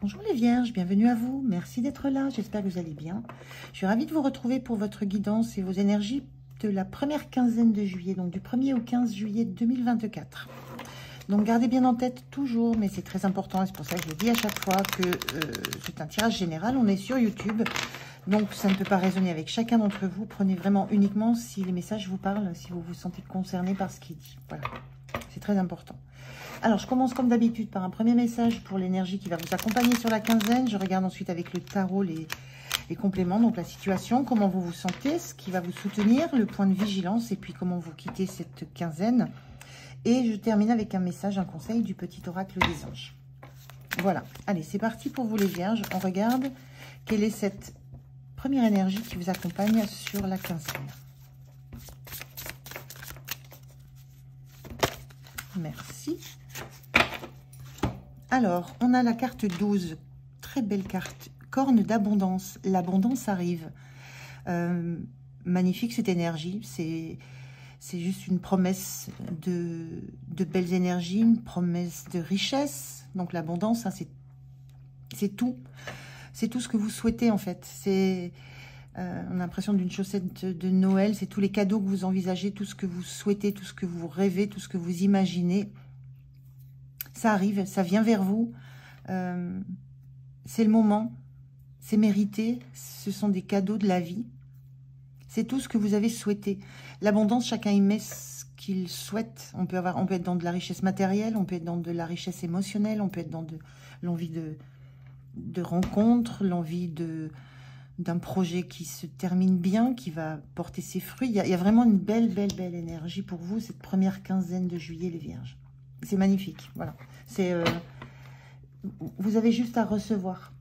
Bonjour les Vierges, bienvenue à vous. Merci d'être là, j'espère que vous allez bien. Je suis ravie de vous retrouver pour votre guidance et vos énergies de la première quinzaine de juillet, donc du 1er au 15 juillet 2024. Donc gardez bien en tête toujours, mais c'est très important, et c'est pour ça que je le dis à chaque fois, que c'est un tirage général, on est sur YouTube, donc ça ne peut pas résonner avec chacun d'entre vous. Prenez vraiment uniquement si les messages vous parlent, si vous vous sentez concerné par ce qu'il dit. Voilà, c'est très important. Alors, je commence comme d'habitude par un premier message pour l'énergie qui va vous accompagner sur la quinzaine. Je regarde ensuite avec le tarot les compléments, donc la situation, comment vous vous sentez, ce qui va vous soutenir, le point de vigilance et puis comment vous quittez cette quinzaine. Et je termine avec un message, un conseil du petit oracle des anges. Voilà, allez, c'est parti pour vous les Vierges. On regarde quelle est cette première énergie qui vous accompagne sur la quinzaine. Merci. Alors, on a la carte 12, très belle carte, corne d'abondance, l'abondance arrive. Magnifique cette énergie, c'est juste une promesse de belles énergies, une promesse de richesse. Donc l'abondance, hein, c'est tout ce que vous souhaitez en fait. On a l'impression d'une chaussette de Noël, c'est tous les cadeaux que vous envisagez, tout ce que vous souhaitez, tout ce que vous rêvez, tout ce que vous imaginez. Ça arrive, ça vient vers vous, c'est le moment, c'est mérité, ce sont des cadeaux de la vie, c'est tout ce que vous avez souhaité. L'abondance, chacun y met ce qu'il souhaite. On peut être dans de la richesse matérielle, on peut être dans de la richesse émotionnelle, on peut être dans l'envie de rencontre, l'envie d'un projet qui se termine bien, qui va porter ses fruits. Il y a vraiment une belle énergie pour vous, cette première quinzaine de juillet, les Vierges. C'est magnifique, voilà. Vous avez juste à recevoir.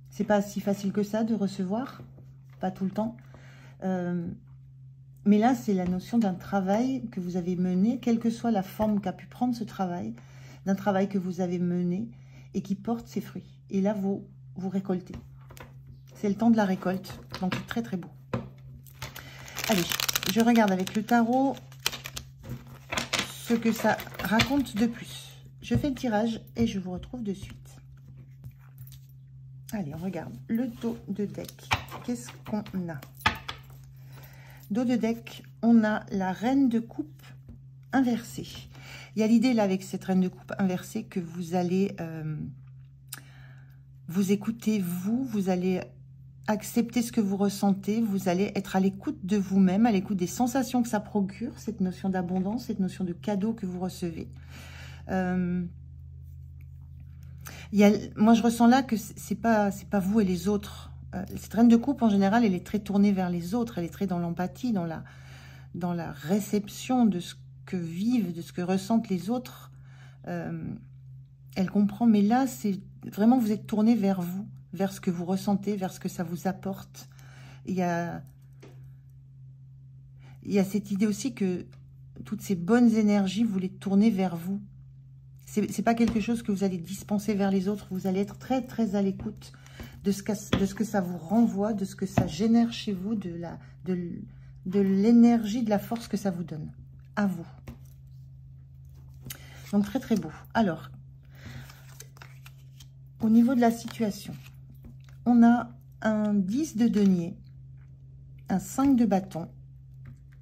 C'est pas si facile que ça de recevoir, pas tout le temps. Mais là, c'est la notion d'un travail que vous avez mené, quelle que soit la forme qu'a pu prendre ce travail, d'un travail que vous avez mené et qui porte ses fruits. Et là, vous récoltez. C'est le temps de la récolte, donc c'est très beau. Allez, je regarde avec le tarot ce que ça raconte de plus. Je fais le tirage et je vous retrouve de suite. Allez, on regarde le dos de deck. Qu'est-ce qu'on a? Dos de deck, on a la reine de coupe inversée. Il y a l'idée là avec cette reine de coupe inversée que vous allez vous écouter vous allez accepter ce que vous ressentez, vous allez être à l'écoute de vous-même, à l'écoute des sensations que ça procure, cette notion d'abondance, cette notion de cadeau que vous recevez. Moi, je ressens là que c'est pas vous et les autres. Cette reine de coupe, en général, elle est très tournée vers les autres, elle est très dans l'empathie, dans la réception de ce que vivent, de ce que ressentent les autres. Elle comprend, mais là, c'est vraiment, vous êtes tourné vers vous, vers ce que vous ressentez, vers ce que ça vous apporte. Il y a cette idée aussi que toutes ces bonnes énergies, vous les tournez vers vous. C'est pas quelque chose que vous allez dispenser vers les autres. Vous allez être très à l'écoute de ce que ça vous renvoie, de ce que ça génère chez vous, de l'énergie, de la force que ça vous donne. À vous. Donc très beau. Alors, au niveau de la situation, on a un 10 de denier, un 5 de bâton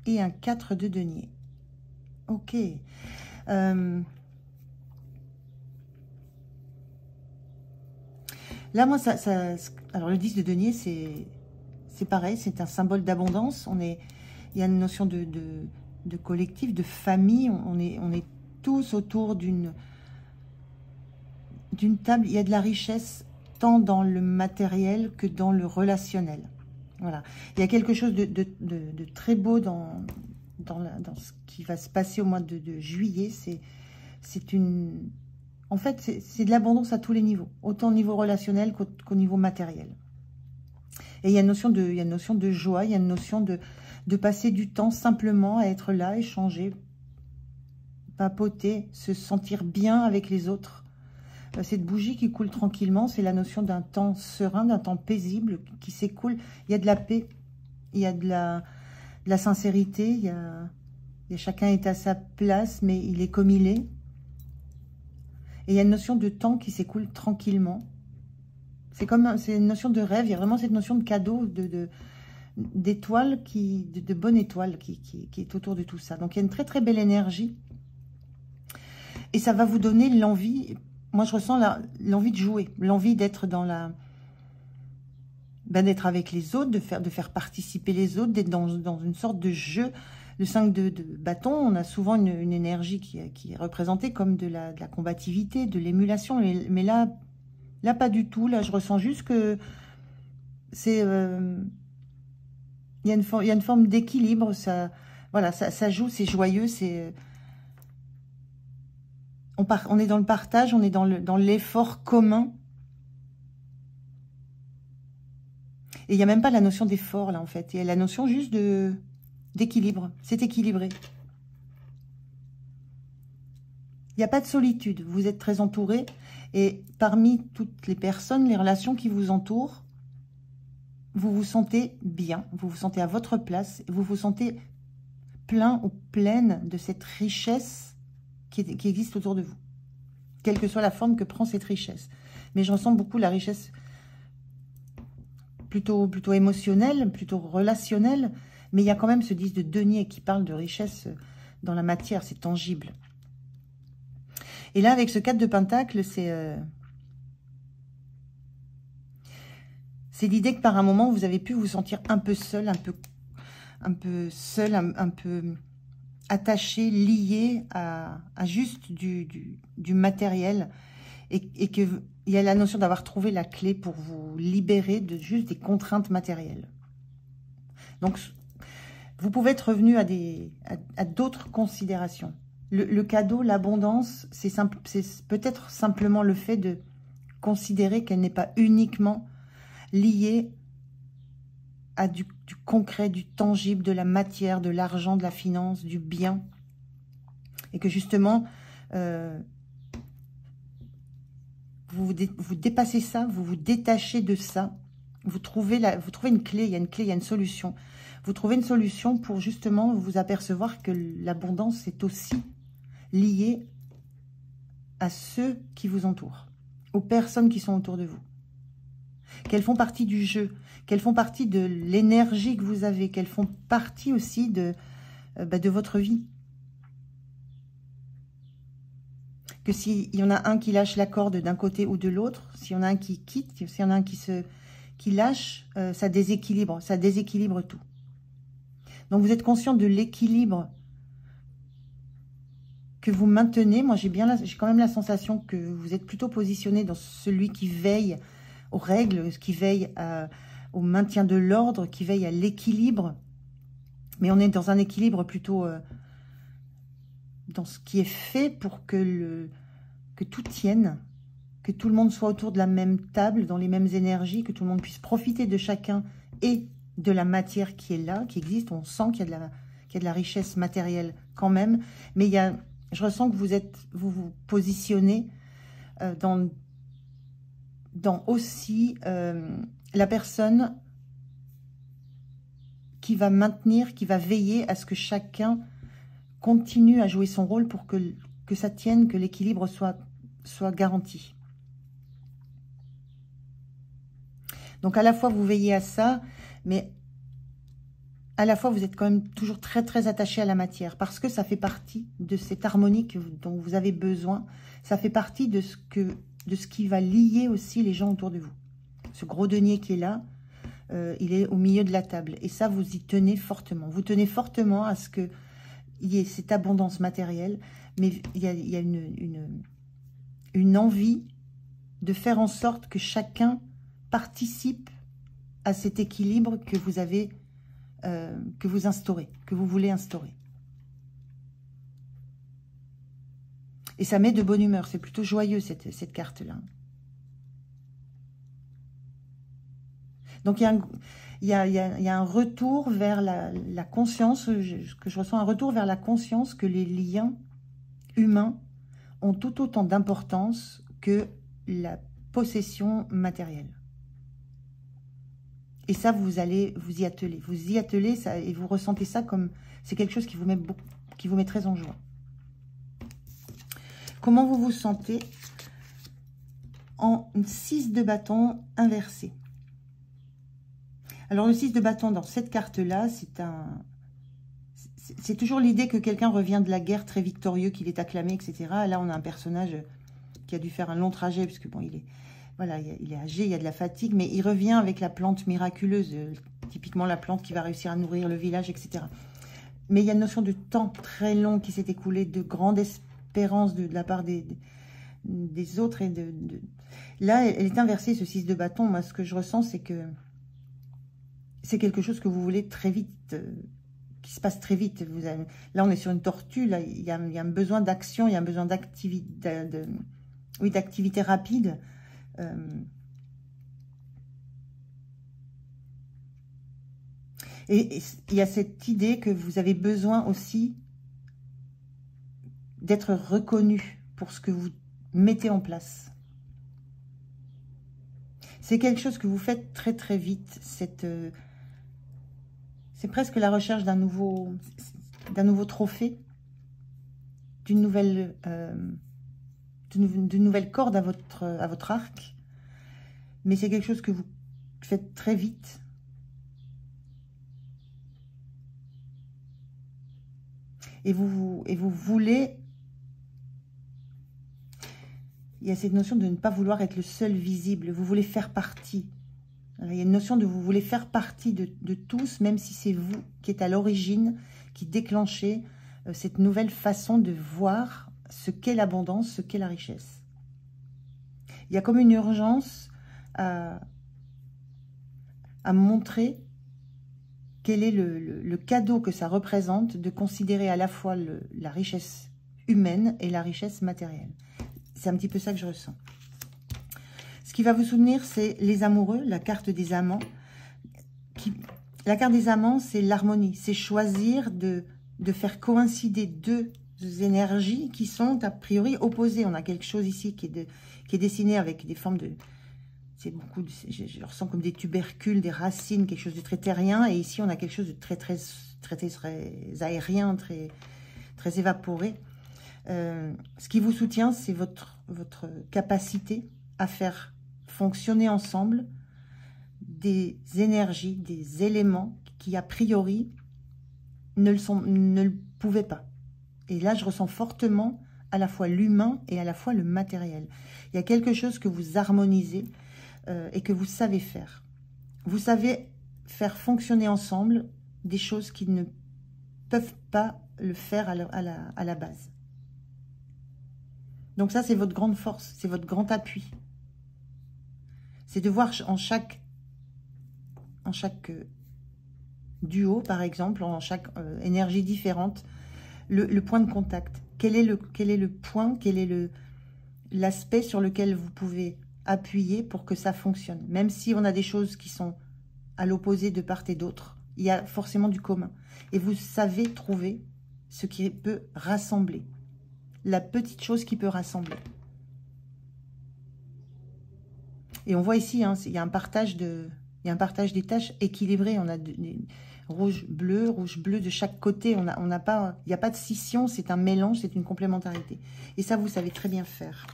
et un 4 de denier. Ok. Là, moi, alors le 10 de denier, c'est pareil, c'est un symbole d'abondance. Il y a une notion de collectif, de famille. On est tous autour d'une table. Il y a de la richesse tant dans le matériel que dans le relationnel. Voilà. Il y a quelque chose de très beau dans ce qui va se passer au mois de juillet. En fait, c'est de l'abondance à tous les niveaux, autant au niveau relationnel qu'au niveau matériel. Et il y a une notion de joie, il y a une notion de passer du temps simplement à être là, échanger, papoter, se sentir bien avec les autres. Cette bougie qui coule tranquillement, c'est la notion d'un temps serein, d'un temps paisible qui s'écoule. Il y a de la paix, il y a de la sincérité, chacun est à sa place, mais il est comme il est. Et il y a une notion de temps qui s'écoule tranquillement. C'est une notion de rêve. Il y a vraiment cette notion de cadeau, d'étoile, de bonne étoile qui est autour de tout ça. Donc, il y a une très, très belle énergie. Et ça va vous donner l'envie. Moi, je ressens l'envie de jouer, l'envie d'être dans d'être avec les autres, de faire participer les autres, d'être dans une sorte de jeu. Le 5 de bâton, on a souvent une énergie qui est représentée comme de la combativité, de l'émulation. Mais là, pas du tout. Là, je ressens juste que c'est... il y a une forme d'équilibre. Voilà, ça joue, c'est joyeux, c'est... On est dans le partage, on est dans l'effort commun. Et il n'y a même pas la notion d'effort, là, en fait. Il y a la notion juste d'équilibre. C'est équilibré. Il n'y a pas de solitude. Vous êtes très entouré. Et parmi toutes les personnes, les relations qui vous entourent, vous vous sentez bien. Vous vous sentez à votre place. Vous vous sentez plein ou pleine de cette richesse qui existe autour de vous. Quelle que soit la forme que prend cette richesse. Mais je ressens beaucoup la richesse plutôt émotionnelle, plutôt relationnelle. Mais il y a quand même ce 10 de denier qui parle de richesse dans la matière, c'est tangible. Et là, avec ce 4 de pentacle, c'est l'idée que par un moment, vous avez pu vous sentir un peu seul, un peu attaché, lié à juste du matériel. Et qu'il y a la notion d'avoir trouvé la clé pour vous libérer de juste des contraintes matérielles. Donc, vous pouvez être revenu à d'autres considérations. Le cadeau, l'abondance, c'est peut-être simplement le fait de considérer qu'elle n'est pas uniquement liée à du concret, du tangible, de la matière, de l'argent, de la finance, du bien. Et que justement, vous dépassez ça, vous vous détachez de ça. Vous trouvez une clé, il y a une solution. Vous trouvez une solution pour justement vous apercevoir que l'abondance est aussi liée à ceux qui vous entourent, aux personnes qui sont autour de vous. Qu'elles font partie du jeu, qu'elles font partie de l'énergie que vous avez, qu'elles font partie aussi de votre vie. Que s'il y en a un qui lâche la corde d'un côté ou de l'autre, s'il y en a un qui quitte, s'il y en a un qui lâche, ça déséquilibre tout. Donc vous êtes conscient de l'équilibre que vous maintenez. Moi, j'ai quand même la sensation que vous êtes plutôt positionné dans celui qui veille aux règles, qui veille au maintien de l'ordre, qui veille à l'équilibre. Mais on est dans un équilibre plutôt dans ce qui est fait pour que tout tienne, que tout le monde soit autour de la même table, dans les mêmes énergies, que tout le monde puisse profiter de chacun et de la matière qui est là, qui existe. On sent qu'il y a de la richesse matérielle quand même, mais je ressens que vous vous positionnez dans aussi la personne qui va maintenir, qui va veiller à ce que chacun continue à jouer son rôle pour que ça tienne, que l'équilibre soit garanti. Donc à la fois vous veillez à ça, mais à la fois vous êtes quand même toujours très très attaché à la matière, parce que ça fait partie de cette harmonie dont vous avez besoin, ça fait partie de ce qui va lier aussi les gens autour de vous. Ce gros denier qui est là, il est au milieu de la table, et ça vous y tenez fortement. Vous tenez fortement à ce qu'il y ait cette abondance matérielle, mais il y a une envie de faire en sorte que chacun participe à cet équilibre que vous avez, que vous instaurez, que vous voulez instaurer. Et ça met de bonne humeur, c'est plutôt joyeux cette carte-là. Donc il y a un retour vers la conscience, que je ressens un retour vers la conscience que les liens humains ont tout autant d'importance que la possession matérielle. Et ça, vous allez vous y atteler. Vous y attelez ça, et vous ressentez ça comme... C'est quelque chose qui vous met très en joie. Comment vous vous sentez en 6 de bâton inversé. Alors, le 6 de bâton, dans cette carte-là, c'est toujours l'idée que quelqu'un revient de la guerre très victorieux, qu'il est acclamé, etc. Là, on a un personnage qui a dû faire un long trajet, puisque bon, il est âgé, il y a de la fatigue, mais il revient avec la plante miraculeuse, typiquement la plante qui va réussir à nourrir le village, etc. Mais il y a une notion de temps très long qui s'est écoulé, de grande espérance de la part des autres. Là, elle est inversée, ce 6 de bâton. Moi, ce que je ressens, c'est que c'est quelque chose que vous voulez très vite, qui se passe très vite. Là, on est sur une tortue, là, il y a un besoin d'action, il y a un besoin d'activité rapide. Et il y a cette idée que vous avez besoin aussi d'être reconnu pour ce que vous mettez en place. C'est quelque chose que vous faites très très vite. C'est presque la recherche d'un nouveau trophée, d'une nouvelle corde à votre arc. Mais c'est quelque chose que vous faites très vite. Et vous voulez... Il y a cette notion de ne pas vouloir être le seul visible. Vous voulez faire partie. Il y a une notion de vous voulez faire partie de tous, même si c'est vous qui êtes à l'origine, qui déclenchez cette nouvelle façon de voir ce qu'est l'abondance, ce qu'est la richesse. Il y a comme une urgence à montrer quel est le cadeau que ça représente de considérer à la fois la richesse humaine et la richesse matérielle. C'est un petit peu ça que je ressens. Ce qui va vous soutenir, c'est les amoureux, la carte des amants. La carte des amants, c'est l'harmonie. C'est choisir de faire coïncider deux énergies qui sont a priori opposées. On a quelque chose ici qui est dessiné avec des formes de... je ressens comme des tubercules, des racines, quelque chose de très terrien. Et ici, on a quelque chose de très aérien, très évaporé. Ce qui vous soutient, c'est votre capacité à faire fonctionner ensemble des énergies, des éléments qui, a priori, ne le pouvaient pas. Et là, je ressens fortement à la fois l'humain et à la fois le matériel. Il y a quelque chose que vous harmonisez et que vous savez faire. Vous savez faire fonctionner ensemble des choses qui ne peuvent pas le faire à la base. Donc ça, c'est votre grande force, c'est votre grand appui. C'est de voir en chaque duo, par exemple, en chaque énergie différente, le point de contact. Quel est le point, quel est l'aspect sur lequel vous pouvez appuyer pour que ça fonctionne. Même si on a des choses qui sont à l'opposé de part et d'autre, il y a forcément du commun. Et vous savez trouver ce qui peut rassembler. La petite chose qui peut rassembler. Et on voit ici, hein, il y a un partage des tâches équilibré. On a rouge, bleu de chaque côté. Il n'y a pas de scission, c'est un mélange, c'est une complémentarité. Et ça, vous savez très bien faire.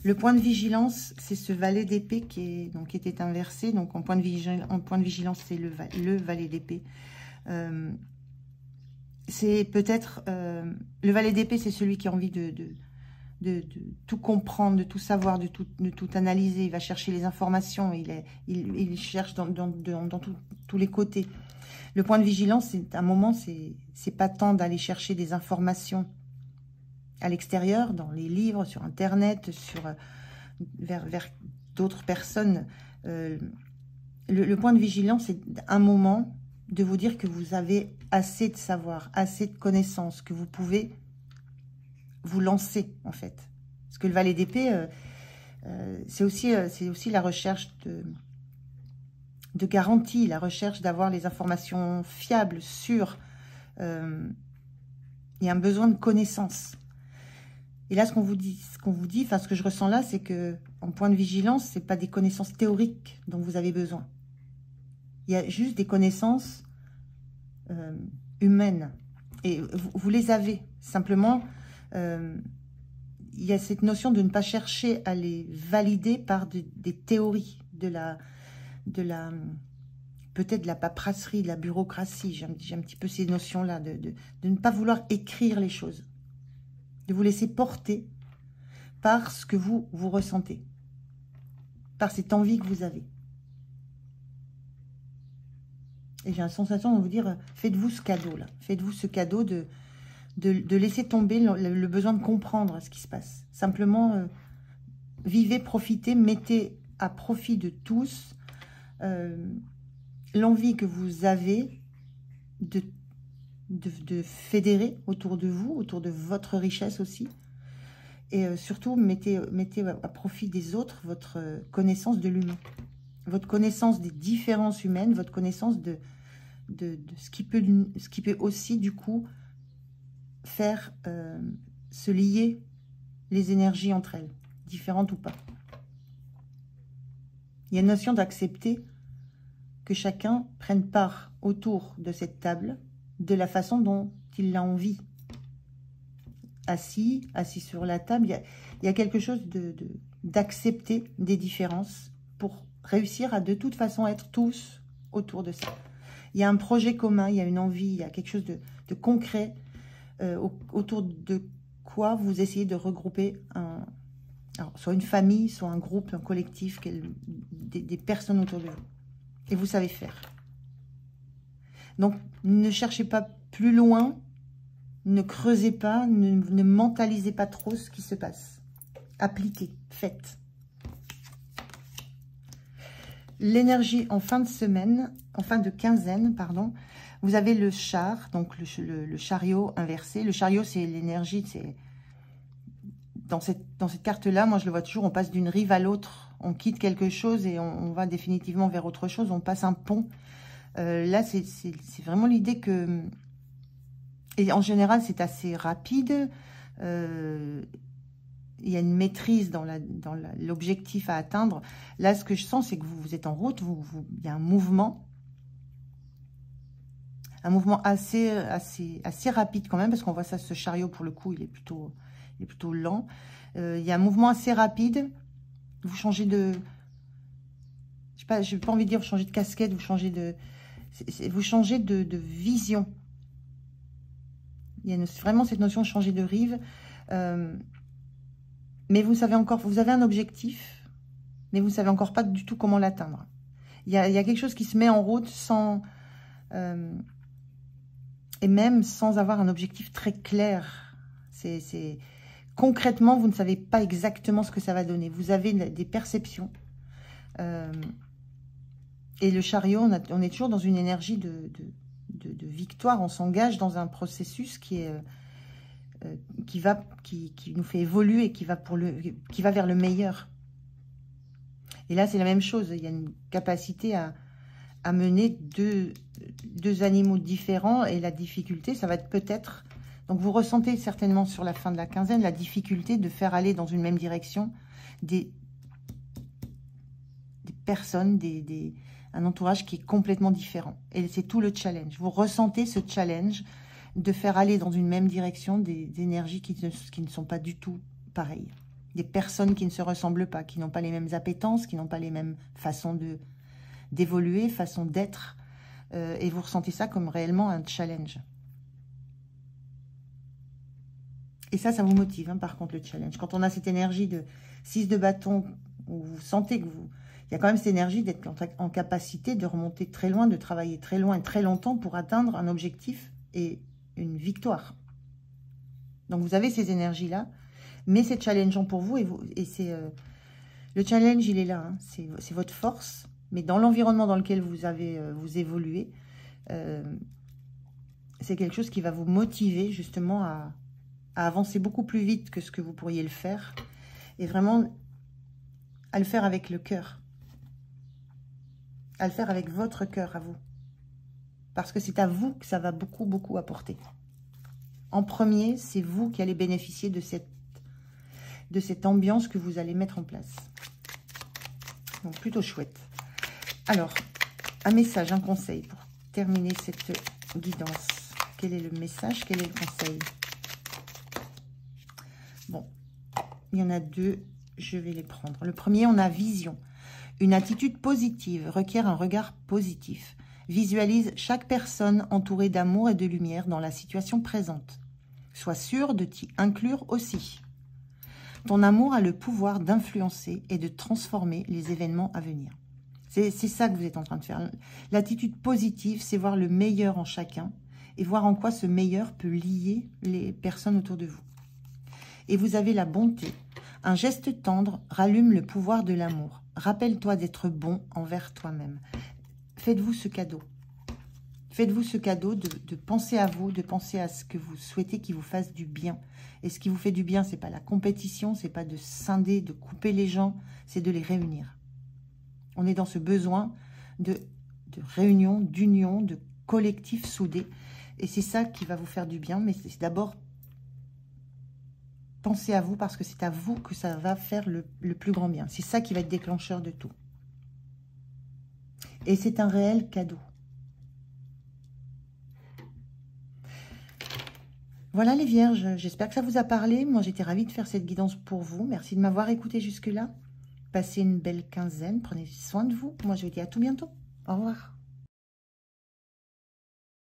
Le point de vigilance, c'est ce valet d'épée qui était inversé. Donc en point de vigilance, c'est le valet d'épée. C'est peut-être... le valet d'épée, c'est celui qui a envie de tout comprendre, de tout savoir, de tout analyser. Il va chercher les informations, il cherche dans tous les côtés. Le point de vigilance, c'est un moment, c'est pas tant d'aller chercher des informations à l'extérieur, dans les livres, sur Internet, vers d'autres personnes. Le point de vigilance, c'est un moment de vous dire que vous avez assez de savoir, assez de connaissances, que vous pouvez vous lancer, en fait. Parce que le valet d'épée, c'est aussi la recherche de garantie, la recherche d'avoir les informations fiables, sûres. Il y a un besoin de connaissances. Et là, ce qu'on vous dit, enfin, ce que je ressens là, c'est que en point de vigilance, c'est pas des connaissances théoriques dont vous avez besoin. Il y a juste des connaissances humaines. Et vous les avez. Simplement, il il y a cette notion de ne pas chercher à les valider par des théories, peut-être de la paperasserie, de la bureaucratie. J'ai un petit peu ces notions-là, de ne pas vouloir écrire les choses, de vous laisser porter par ce que vous ressentez, par cette envie que vous avez. Et j'ai la sensation de vous dire, faites-vous ce cadeau-là. Faites-vous ce cadeau de laisser tomber le besoin de comprendre ce qui se passe. Simplement, vivez, profitez, mettez à profit de tous l'envie que vous avez de fédérer autour de vous, autour de votre richesse aussi. Et surtout, mettez à profit des autres votre connaissance de l'humain. Votre connaissance des différences humaines, votre connaissance de ce qui peut aussi, du coup, faire se lier les énergies entre elles, différentes ou pas. Il y a une notion d'accepter que chacun prenne part autour de cette table de la façon dont il l'a envie. Assis sur la table, il y a quelque chose d'accepter des différences pour réussir à de toute façon être tous autour de ça. Il y a un projet commun, il y a une envie, il y a quelque chose de concret autour de quoi vous essayez de regrouper soit une famille, soit un groupe, un collectif, des personnes autour de vous. Et vous savez faire. Donc, ne cherchez pas plus loin, ne creusez pas, ne mentalisez pas trop ce qui se passe. Appliquez, faites. L'énergie en fin de semaine, en fin de quinzaine, pardon, vous avez le char, donc le chariot inversé. Le chariot, c'est l'énergie, c'est dans cette carte-là, moi je le vois toujours, on passe d'une rive à l'autre, on quitte quelque chose et on va définitivement vers autre chose, on passe un pont. Là, c'est vraiment l'idée que... Et en général, c'est assez rapide. Il y a une maîtrise dans l'objectif à atteindre. Là, ce que je sens, c'est que vous êtes en route, il y a un mouvement assez rapide quand même, parce qu'on voit ça, ce chariot, pour le coup, il est plutôt lent. Il y a un mouvement assez rapide. Vous changez de... Je sais pas, j'ai pas envie de dire vous changez de casquette, vous changez de vision. Il y a vraiment cette notion de changer de rive. Mais vous savez encore, vous avez un objectif, mais vous ne savez encore pas du tout comment l'atteindre. Il y a quelque chose qui se met en route sans... et même sans avoir un objectif très clair. Concrètement, vous ne savez pas exactement ce que ça va donner. Vous avez des perceptions. Et le chariot, on est toujours dans une énergie de victoire. On s'engage dans un processus qui nous fait évoluer, qui va vers le meilleur. Et là, c'est la même chose. Il y a une capacité à mener deux animaux différents. Et la difficulté, ça va être peut-être... Donc, vous ressentez certainement sur la fin de la quinzaine la difficulté de faire aller dans une même direction des personnes, un entourage qui est complètement différent. Et c'est tout le challenge. Vous ressentez ce challenge de faire aller dans une même direction des énergies qui ne sont pas du tout pareilles. Des personnes qui ne se ressemblent pas, qui n'ont pas les mêmes appétences, qui n'ont pas les mêmes façons d'évoluer, façons d'être. Et vous ressentez ça comme réellement un challenge. Et ça vous motive, hein, par contre, le challenge. Quand on a cette énergie de 6 de bâton, où vous sentez que il y a quand même cette énergie d'être en capacité de remonter très loin, de travailler très loin et très longtemps pour atteindre un objectif et une victoire. Donc, vous avez ces énergies-là, mais c'est challengeant pour vous. Et c'est le challenge, il est là. Hein, c'est votre force, mais dans l'environnement dans lequel vous évoluez, c'est quelque chose qui va vous motiver justement à avancer beaucoup plus vite que ce que vous pourriez le faire, et vraiment à le faire avec le cœur, à le faire avec votre cœur à vous, parce que c'est à vous que ça va beaucoup, beaucoup apporter. En premier, c'est vous qui allez bénéficier de cette ambiance que vous allez mettre en place. Donc, plutôt chouette. Alors, un message, un conseil pour terminer cette guidance. Quel est le message? Quel est le conseil? Bon, Il y en a deux, je vais les prendre. Le premier, on a vision. Une attitude positive requiert un regard positif. Visualise chaque personne entourée d'amour et de lumière dans la situation présente. Sois sûr de t'y inclure aussi. Ton amour a le pouvoir d'influencer et de transformer les événements à venir. C'est ça que vous êtes en train de faire. L'attitude positive, c'est voir le meilleur en chacun et voir en quoi ce meilleur peut lier les personnes autour de vous. Et vous avez la bonté. Un geste tendre rallume le pouvoir de l'amour. Rappelle-toi d'être bon envers toi-même. Faites-vous ce cadeau. Faites-vous ce cadeau de penser à vous, de penser à ce que vous souhaitez qui vous fasse du bien. Et ce qui vous fait du bien, ce n'est pas la compétition, ce n'est pas de scinder, de couper les gens, c'est de les réunir. On est dans ce besoin de réunion, d'union, de collectif soudé. Et c'est ça qui va vous faire du bien, mais c'est d'abord penser à vous parce que c'est à vous que ça va faire le plus grand bien. C'est ça qui va être déclencheur de tout. Et c'est un réel cadeau. Voilà les vierges, j'espère que ça vous a parlé. Moi, j'étais ravie de faire cette guidance pour vous. Merci de m'avoir écouté jusque-là. Passez une belle quinzaine, prenez soin de vous. Moi, je vous dis à tout bientôt. Au revoir.